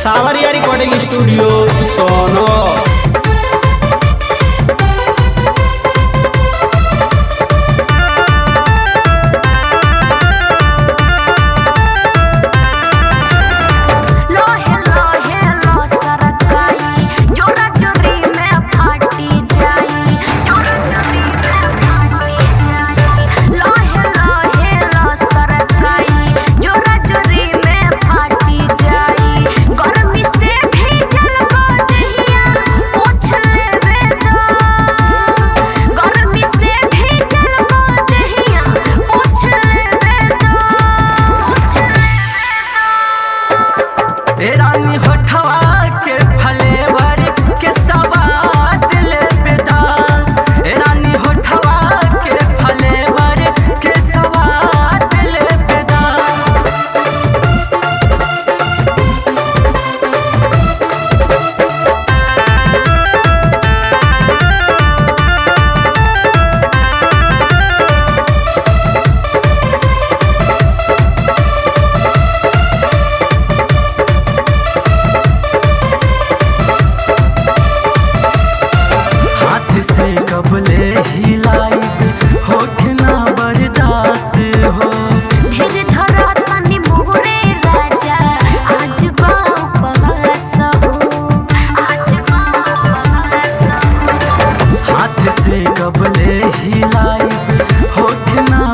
सावरिया recording studio सोनो। रानी होठवा के फ्लेवर के स्वाद ले बेदा, रानी होठवा के फ्लेवर के स्वाद ले बेदा। से कबले हिलाई होके ना बर्दास हो। ढेर धरा तनी मोरे राजा आज उपवास हो, आज उपवास हो। हाथ से कबले हिलाई होके ना